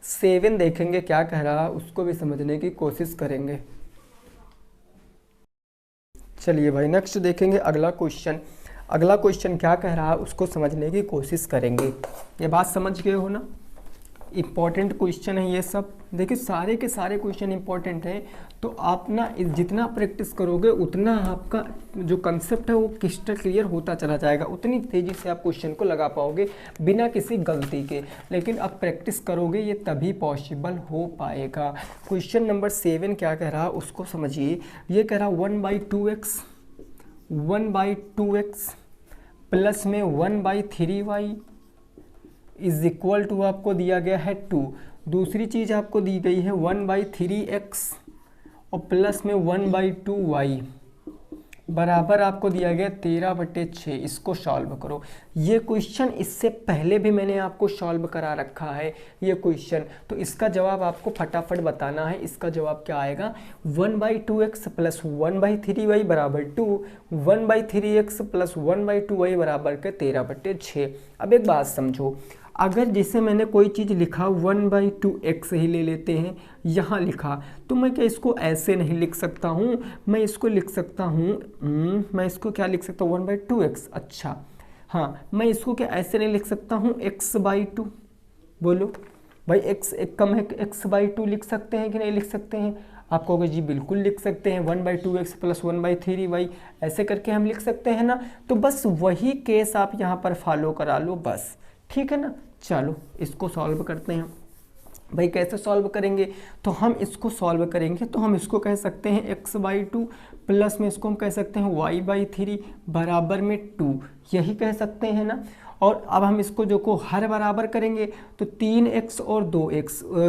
7 देखेंगे क्या कह रहा है, उसको भी समझने की कोशिश करेंगे। चलिए भाई नेक्स्ट देखेंगे अगला क्वेश्चन। अगला क्वेश्चन क्या कह रहा है उसको समझने की कोशिश करेंगे। ये बात समझ गए हो ना, इम्पॉर्टेंट क्वेश्चन है ये सब। देखिए सारे के सारे क्वेश्चन इंपॉर्टेंट हैं, तो आप ना जितना प्रैक्टिस करोगे उतना आपका जो कंसेप्ट है वो क्रिस्टल क्लियर होता चला जाएगा, उतनी तेज़ी से आप क्वेश्चन को लगा पाओगे बिना किसी गलती के। लेकिन अब प्रैक्टिस करोगे ये तभी पॉसिबल हो पाएगा। क्वेश्चन नंबर 7 क्या कह रहा है उसको समझिए। ये कह रहा 1/2x प्लस में 1/3y इज इक्वल टू आपको दिया गया है 2। दूसरी चीज़ आपको दी गई है 1/3x और प्लस में 1/2y बराबर आपको दिया गया 13/6। इसको सॉल्व करो। ये क्वेश्चन इससे पहले भी मैंने आपको सॉल्व करा रखा है ये क्वेश्चन, तो इसका जवाब आपको फटाफट बताना है। इसका जवाब क्या आएगा, 1/2x प्लस 1/3y बराबर 2, 1/3x प्लस 1/2y बराबर के 13/6। अब एक बात समझो, अगर जैसे मैंने कोई चीज़ लिखा 1/2x ही ले लेते हैं, यहाँ लिखा, तो मैं क्या इसको ऐसे नहीं लिख सकता हूँ, मैं इसको लिख सकता हूँ, मैं इसको क्या लिख सकता हूँ 1/2x। अच्छा हाँ, मैं इसको क्या ऐसे नहीं लिख सकता हूँ x/2। बोलो भाई x एक कम है, x/2 लिख सकते हैं कि नहीं लिख सकते हैं? आप कहोगे जी बिल्कुल लिख सकते हैं, 1/2x प्लस 1/3y ऐसे करके हम लिख सकते हैं ना। तो बस वही केस आप यहाँ पर फॉलो करा लो बस, ठीक है ना। चलो इसको सॉल्व करते हैं। भाई कैसे सॉल्व करेंगे, तो हम इसको सॉल्व करेंगे तो हम इसको कह सकते हैं x/2 प्लस में इसको हम कह सकते हैं y/3 बराबर में 2, यही कह सकते हैं ना। और अब हम इसको जो को हर बराबर करेंगे तो 3x और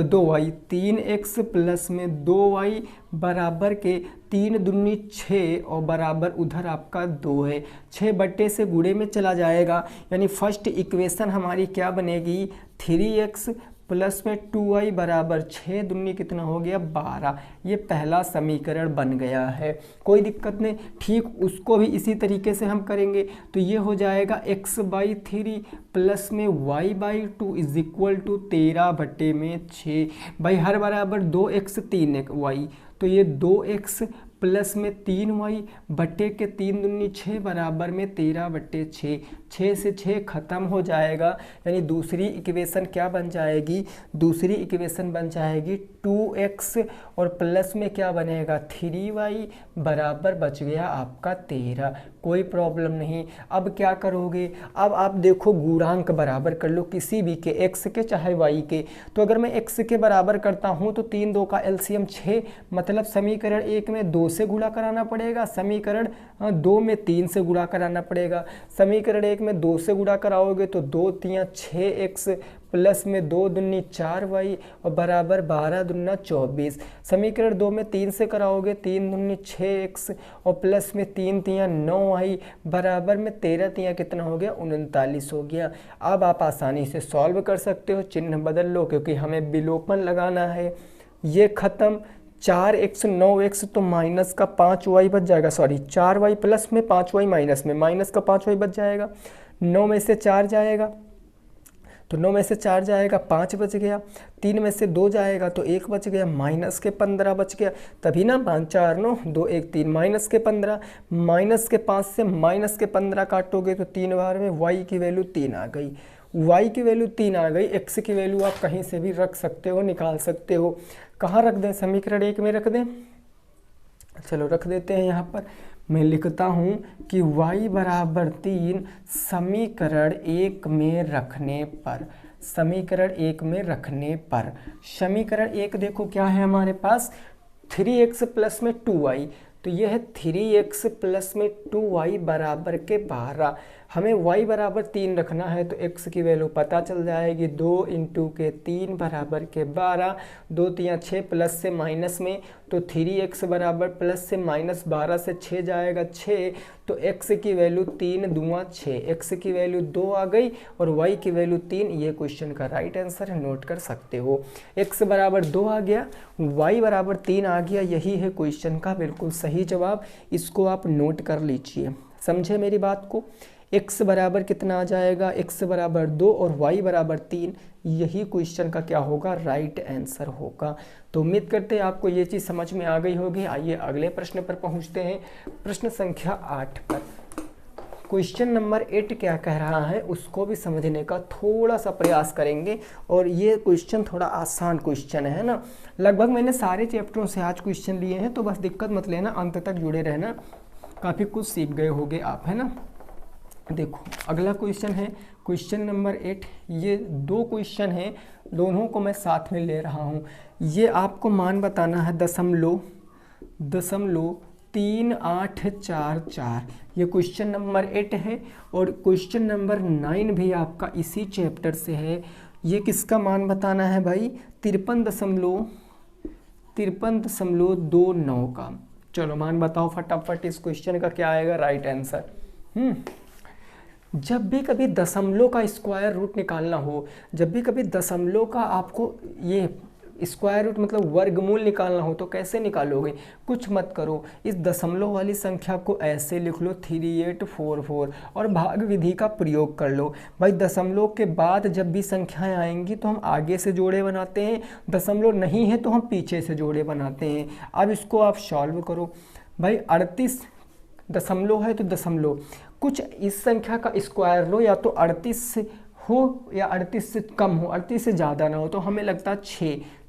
2y 3x प्लस में 2y बराबर के 3 दूनी 6 और बराबर उधर आपका 2 है, 6 से गुणे में चला जाएगा, यानी फर्स्ट इक्वेशन हमारी क्या बनेगी 3x प्लस में 2y बराबर 6 दूनी कितना हो गया 12। ये पहला समीकरण बन गया है, कोई दिक्कत नहीं। ठीक उसको भी इसी तरीके से हम करेंगे तो ये हो जाएगा x/3 प्लस में y/2 इज इक्वल टू 13/6। भाई हर बराबर 2x 3y, तो ये 2x प्लस में 3y बटे के 3 दूनी 6 बराबर में 13/6। 6 से 6 खत्म हो जाएगा, यानी दूसरी इक्वेशन क्या बन जाएगी, दूसरी इक्वेशन बन जाएगी 2x और प्लस में क्या बनेगा 3y बराबर बच गया आपका 13। कोई प्रॉब्लम नहीं। अब क्या करोगे, अब आप देखो गुणांक बराबर कर लो किसी भी के, x के चाहे y के। तो अगर मैं x के बराबर करता हूँ तो 3 2 का एलसीएम 6, मतलब समीकरण 1 में 2 से गुणा कराना पड़ेगा, समीकरण 2 में 3 से गुणा कराना पड़ेगा। समीकरण 1 में 2 से गुणा कराओगे तो 2 3 6x प्लस में 2 दूनी 4y और बराबर 12 दूना 24। समीकरण 2 में 3 से कराओगे 3 दूनी 6x और प्लस में 3 3 9y बराबर में 13 3 कितना हो गया 39 हो गया। अब आप आसानी से सॉल्व कर सकते हो, चिन्ह बदल लो क्योंकि हमें विलोपन लगाना है। ये खत्म, 4x 9x तो माइनस का 5y बच जाएगा, सॉरी 4y प्लस में 5y माइनस में, माइनस का 5y बच जाएगा। 9 में से 4 जाएगा तो 9 में से 4 जाएगा 5 बच गया, 3 में से 2 जाएगा तो 1 बच गया, माइनस के 15 बच गया। तभी ना 5 4 9 2 1 3 माइनस के 15, माइनस के 5 से माइनस के 15 काटोगे तो 3 बार में y की वैल्यू 3 आ गई, y की वैल्यू 3 आ गई। x की वैल्यू आप कहीं से भी रख सकते हो, निकाल सकते हो। कहाँ रख दें, समीकरण 1 में रख दें, चलो रख देते हैं। यहाँ पर मैं लिखता हूँ कि y बराबर 3 समीकरण 1 में रखने पर, समीकरण 1 में रखने पर, समीकरण 1 देखो क्या है हमारे पास 3x प्लस में 2y, तो यह है 3x प्लस में 2y बराबर के 12। हमें y बराबर 3 रखना है तो x की वैल्यू पता चल जाएगी, 2 इंटू के 3 बराबर के 12, 2 3 6 प्लस से माइनस में, तो 3x बराबर प्लस से माइनस 12 से 6 जाएगा 6, तो x की वैल्यू 3 दूना 6, x की वैल्यू 2 आ गई और y की वैल्यू 3। ये क्वेश्चन का राइट आंसर है, नोट कर सकते हो। x बराबर 2 आ गया, y बराबर 3 आ गया, यही है क्वेश्चन का बिल्कुल सही जवाब। इसको आप नोट कर लीजिए, समझे मेरी बात को। x बराबर कितना आ जाएगा, x बराबर 2 और y बराबर 3, यही क्वेश्चन का क्या होगा, राइट आंसर होगा। तो उम्मीद करते हैं आपको ये चीज़ समझ में आ गई होगी। आइए अगले प्रश्न पर पहुंचते हैं, प्रश्न संख्या 8 पर। क्वेश्चन नंबर 8 क्या कह रहा है उसको भी समझने का थोड़ा सा प्रयास करेंगे। और ये क्वेश्चन थोड़ा आसान क्वेश्चन है ना, लगभग मैंने सारे चैप्टरों से आज क्वेश्चन लिए हैं, तो बस दिक्कत मत लेना, अंत तक जुड़े रहना, काफ़ी कुछ सीख गए होगे आप, है ना। देखो अगला क्वेश्चन है क्वेश्चन नंबर 8। ये 2 क्वेश्चन हैं, दोनों को मैं साथ में ले रहा हूँ। ये आपको मान बताना है 0.3844, ये क्वेश्चन नंबर 8 है। और क्वेश्चन नंबर 9 भी आपका इसी चैप्टर से है। ये किसका मान बताना है भाई, 53.29 का। चलो मान बताओ फटाफट, इस क्वेश्चन का क्या आएगा राइट आंसर। जब भी कभी दशमलव का स्क्वायर रूट निकालना हो, जब भी कभी दशमलव का आपको ये स्क्वायर रूट मतलब वर्गमूल निकालना हो, तो कैसे निकालोगे, कुछ मत करो, इस दशमलव वाली संख्या को ऐसे लिख लो 3844 और भाग विधि का प्रयोग कर लो। भाई दशमलव के बाद जब भी संख्याएं आएंगी तो हम आगे से जोड़े बनाते हैं, दशमलव नहीं है तो हम पीछे से जोड़े बनाते हैं। अब इसको आप सॉल्व करो। भाई 38 दशमलव है तो दशमलव, कुछ इस संख्या का स्क्वायर लो, या तो 38 से हो या 38 से कम हो, 38 से ज़्यादा ना हो। तो हमें लगता है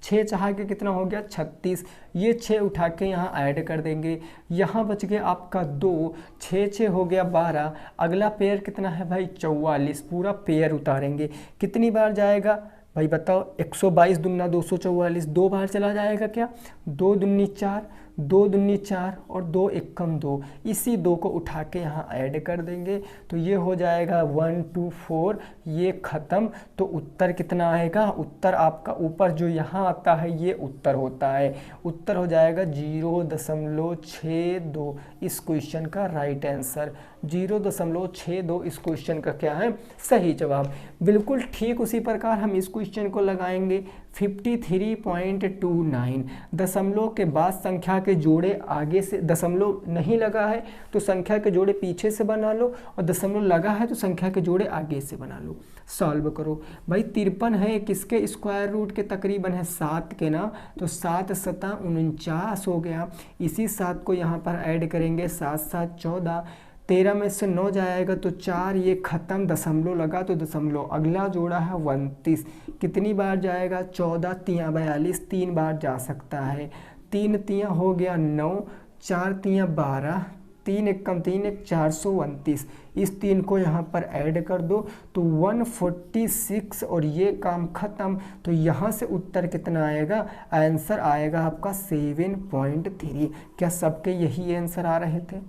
6 चाह के कितना हो गया 36, ये 6 उठा के यहाँ ऐड कर देंगे, यहाँ बच गया आपका 2, 6 हो गया 12, अगला पेयर कितना है भाई 44, पूरा पेयर उतारेंगे। कितनी बार जाएगा भाई बताओ, 122 दूना 244, 2 बार चला जाएगा क्या, 2 दूनी 4, 2 दूनी 4 और 2 एकम 2, इसी 2 को उठा के यहाँ ऐड कर देंगे, तो ये हो जाएगा 1 2 4, ये ख़त्म। तो उत्तर कितना आएगा, उत्तर आपका ऊपर जो यहाँ आता है ये उत्तर होता है, उत्तर हो जाएगा 0.62, इस क्वेश्चन का राइट आंसर 0.62 इस क्वेश्चन का क्या है सही जवाब। बिल्कुल ठीक उसी प्रकार हम इस क्वेश्चन को लगाएंगे 53.29, दशमलव के बाद संख्या के जोड़े आगे से, दशमलव नहीं लगा है तो संख्या के जोड़े पीछे से बना लो, और दशमलव लगा है तो संख्या के जोड़े आगे से बना लो। सॉल्व करो भाई, 53 है किसके स्क्वायर रूट के, तकरीबन है 7 के ना, तो 7 सता 49 हो गया। इसी 7 को यहाँ पर ऐड करेंगे, 7 7 14, 13 में से 9 जाएगा तो 4, ये ख़त्म, दशमलव लगा तो दशमलव, अगला जोड़ा है 29, कितनी बार जाएगा 14 तियाँ 42, 3 बार जा सकता है, 3 तियाँ हो गया 9, 4 तियाँ 12, 3 एकम 3 एक 429, इस 3 को यहाँ पर ऐड कर दो तो 146 और ये काम ख़त्म। तो यहाँ से उत्तर कितना आएगा, आंसर आएगा आपका 7.3। क्या सबके यही आंसर आ रहे थे,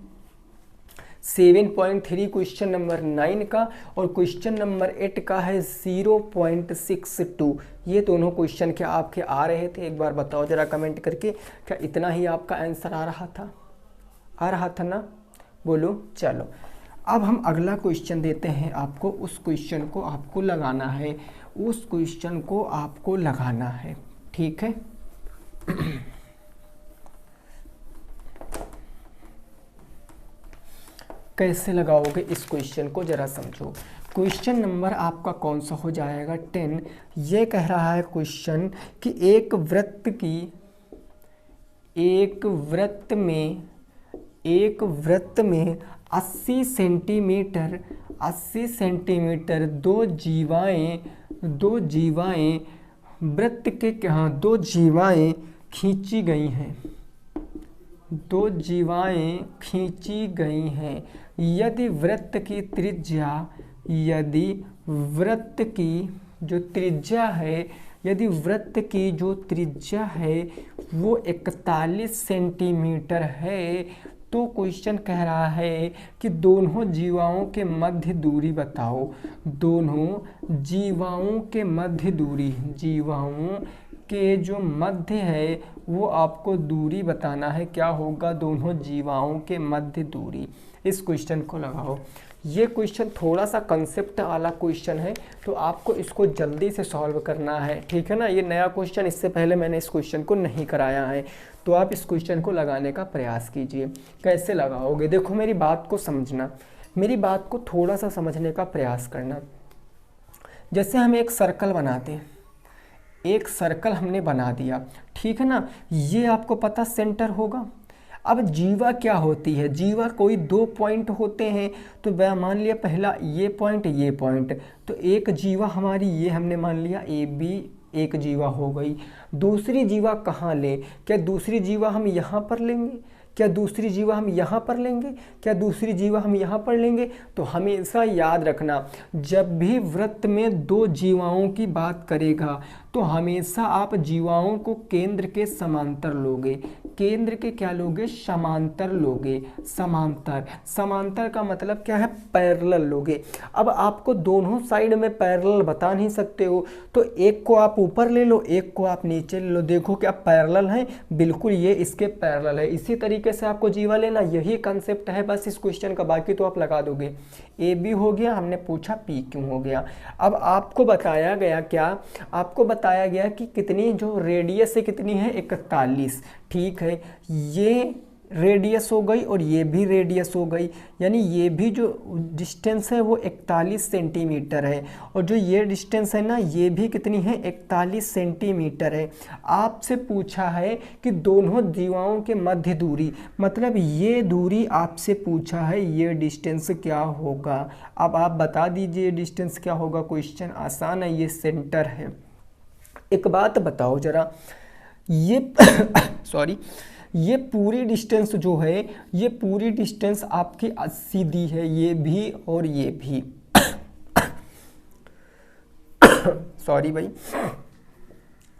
7.3 क्वेश्चन नंबर 9 का, और क्वेश्चन नंबर 8 का है 0.62। ये दोनों क्वेश्चन क्या आपके आ रहे थे, एक बार बताओ जरा कमेंट करके, क्या इतना ही आपका आंसर आ रहा था ना, बोलो। चलो अब हम अगला क्वेश्चन देते हैं आपको, उस क्वेश्चन को आपको लगाना है, उस क्वेश्चन को आपको लगाना है, ठीक है। कैसे लगाओगे इस क्वेश्चन को जरा समझो। क्वेश्चन नंबर आपका कौन सा हो जाएगा 10। ये कह रहा है क्वेश्चन कि एक वृत्त में 80 सेंटीमीटर दो जीवाएं वृत्त के दो जीवाएं खींची गई हैं। यदि वृत्त की जो त्रिज्या है वो 41 सेंटीमीटर है, तो क्वेश्चन कह रहा है कि दोनों जीवाओं के मध्य दूरी बताओ। दोनों जीवाओं के मध्य दूरी, जीवाओं के जो मध्य है वो आपको दूरी बताना है। क्या होगा? दोनों जीवाओं के मध्य दूरी। इस क्वेश्चन को लगाओ। ये क्वेश्चन थोड़ा सा कंसेप्ट वाला क्वेश्चन है, तो आपको इसको जल्दी से सॉल्व करना है, ठीक है ना। ये नया क्वेश्चन, इससे पहले मैंने इस क्वेश्चन को नहीं कराया है, तो आप इस क्वेश्चन को लगाने का प्रयास कीजिए। कैसे लगाओगे? देखो, मेरी बात को समझना, मेरी बात को थोड़ा सा समझने का प्रयास करना। जैसे हम एक सर्कल बनाते हैं, एक सर्कल हमने बना दिया, ठीक है ना। ये आपको पता सेंटर होगा। अब जीवा क्या होती है? जीवा कोई दो पॉइंट होते हैं, तो वह मान लिया पहला ये पॉइंट, तो एक जीवा हमारी ये हमने मान लिया ए बी, एक जीवा हो गई। दूसरी जीवा कहाँ लें? क्या दूसरी जीवा हम यहाँ पर लेंगे? क्या दूसरी जीवा हम यहाँ पर लेंगे? क्या दूसरी जीवा हम यहाँ पर लेंगे? तो हमेशा याद रखना, जब भी वृत्त में दो जीवाओं की बात करेगा तो हमेशा आप जीवाओं को केंद्र के समांतर लोगे। केंद्र के क्या लोगे? समांतर लोगे। समांतर, समांतर का मतलब क्या है? पैरेलल लोगे। अब आपको दोनों साइड में पैरेलल बता नहीं सकते हो, तो एक को आप ऊपर ले लो, एक को आप नीचे ले लो। देखो क्या पैरेलल है? बिल्कुल ये इसके पैरेलल है। इसी तरीके से आपको जीवा लेना, यही कंसेप्ट है बस इस क्वेश्चन का। बाकी तो आप लगा दोगे। ए बी हो गया, हमने पूछा पी क्यों हो गया। अब आपको बताया गया क्या? आपको बताया गया कि कितनी जो रेडियस है कितनी है? 41, ठीक है। ये रेडियस हो गई और ये भी रेडियस हो गई, यानी ये भी जो डिस्टेंस है वो 41 सेंटीमीटर है, और जो ये डिस्टेंस है ना ये भी कितनी है? 41 सेंटीमीटर है। आपसे पूछा है कि दोनों जीवाओं के मध्य दूरी, मतलब ये दूरी आपसे पूछा है, ये डिस्टेंस क्या होगा? अब आप बता दीजिए डिस्टेंस क्या होगा। क्वेश्चन आसान है, ये सेंटर है। एक बात बताओ जरा, ये सॉरी, ये पूरी डिस्टेंस जो है, ये पूरी डिस्टेंस आपकी 80 दी है, ये भी और ये भी सॉरी भाई,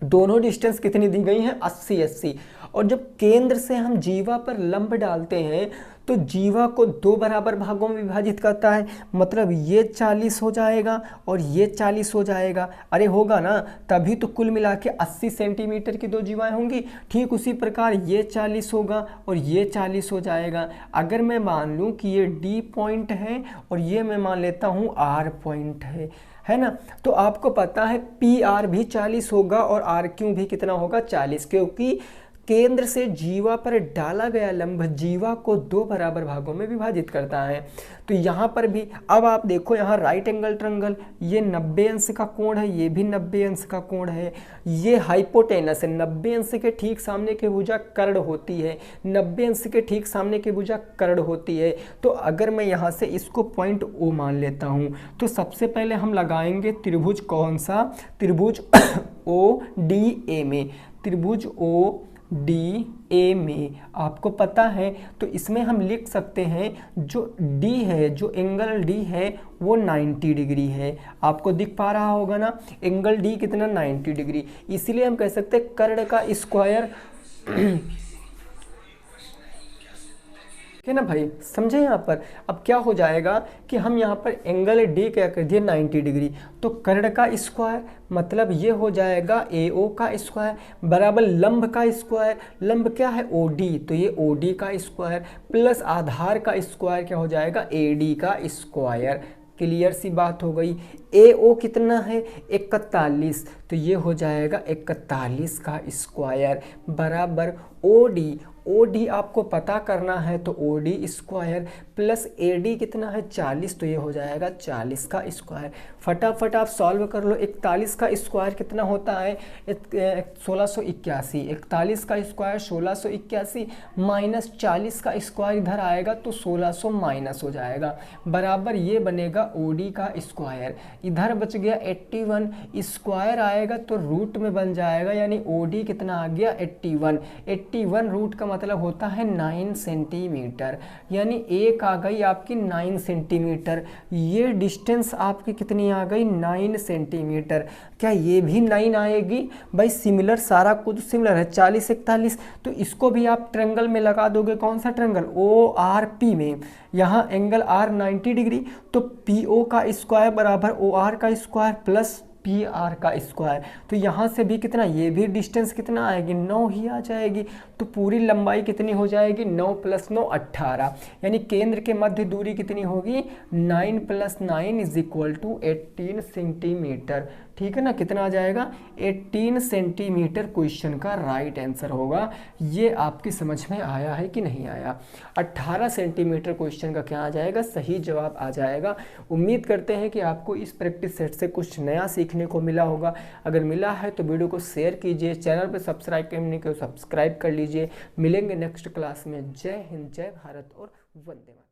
दोनों डिस्टेंस कितनी दी गई हैं? 80 80। और जब केंद्र से हम जीवा पर लंब डालते हैं तो जीवा को दो बराबर भागों में विभाजित करता है, मतलब ये 40 हो जाएगा और ये 40 हो जाएगा। अरे होगा ना, तभी तो कुल मिला के 80 सेंटीमीटर की दो जीवाएं होंगी। ठीक उसी प्रकार ये 40 होगा और ये 40 हो जाएगा। अगर मैं मान लूँ कि ये डी पॉइंट है और ये मैं मान लेता हूँ आर पॉइंट है ना, तो आपको पता है पी आर भी 40 होगा और आर क्यू भी कितना होगा? 40, क्योंकि केंद्र से जीवा पर डाला गया लंब जीवा को दो बराबर भागों में विभाजित करता है। तो यहाँ पर भी अब आप देखो, यहाँ राइट एंगल ट्रायंगल, ये 90 अंश का कोण है, ये भी 90 अंश का कोण है। ये हाइपोटेनस है, 90 अंश के ठीक सामने की भुजा कर्ण होती है, 90 अंश के ठीक सामने की भुजा कर्ण होती है। तो अगर मैं यहाँ से इसको पॉइंट ओ मान लेता हूँ, तो सबसे पहले हम लगाएंगे त्रिभुज कौन सा? त्रिभुज ओ डी ए में, त्रिभुज ओ डी ए में आपको पता है। तो इसमें हम लिख सकते हैं जो डी है, जो एंगल डी है वो 90 डिग्री है। आपको दिख पा रहा होगा ना, एंगल डी कितना? 90 डिग्री। इसीलिए हम कह सकते हैं कर्ण का स्क्वायर है ना भाई, समझे यहाँ पर। अब क्या हो जाएगा कि हम यहाँ पर एंगल डी क्या कर दिए? 90 डिग्री। तो कर्ण का स्क्वायर मतलब ये हो जाएगा ए ओ का स्क्वायर बराबर लंब का स्क्वायर। लंब क्या है? ओ डी, तो ये ओ डी का स्क्वायर प्लस आधार का स्क्वायर क्या हो जाएगा? ए डी का स्क्वायर। क्लियर सी बात हो गई। ए ओ कितना है? 41, तो ये हो जाएगा 41 का स्क्वायर बराबर ओ डी। ओ डी आपको पता करना है, तो O D square plus A D कितना है? 40, तो ये हो जाएगा 40 का स्क्वायर। फटाफट आप सॉल्व कर लो। 41 का स्क्वायर कितना होता है? 1681। 41 का स्क्वायर 1681 माइनस 40 का स्क्वायर इधर आएगा तो 1600 माइनस हो जाएगा बराबर ये बनेगा ओ डी का स्क्वायर। इधर बच गया 81, स्क्वायर आएगा तो रूट में बन जाएगा, यानी ओ डी कितना आ गया? 81। 81 रूट का मतलब होता है 9 सेंटीमीटर, यानी एक आ गई आपकी 9 सेंटीमीटर। ये डिस्टेंस आपकी कितनी आ गई 9 सेंटीमीटर। क्या ये भी 9 आएगी भाई? सिमिलर, सारा कुछ सिमिलर है, 40 41। तो इसको भी आप ट्रायंगल में लगा दोगे। कौन सा ट्रायंगल? ओ आर पी में। यहाँ एंगल आर 90 डिग्री, तो पी ओ का स्क्वायर बराबर ओ आर का स्क्वायर प्लस पी आर का स्क्वायर। तो यहाँ से भी कितना, ये भी डिस्टेंस कितना आएगी 9 ही आ जाएगी। तो पूरी लंबाई कितनी हो जाएगी 9 + 9 18। यानी केंद्र के मध्य दूरी कितनी होगी 9 + 9 = 18 सेंटीमीटर। ठीक है ना, कितना आ जाएगा 18 सेंटीमीटर क्वेश्चन का राइट आंसर होगा। ये आपकी समझ में आया है कि नहीं आया? 18 सेंटीमीटर क्वेश्चन का क्या आ जाएगा, सही जवाब आ जाएगा। उम्मीद करते हैं कि आपको इस प्रैक्टिस सेट से कुछ नया सीखने को मिला होगा। अगर मिला है तो वीडियो को शेयर कीजिए, चैनल पर सब्सक्राइब करने को सब्सक्राइब कर लीजिए। मिलेंगे नेक्स्ट क्लास में। जय हिंद, जय भारत और वंदे मातरम।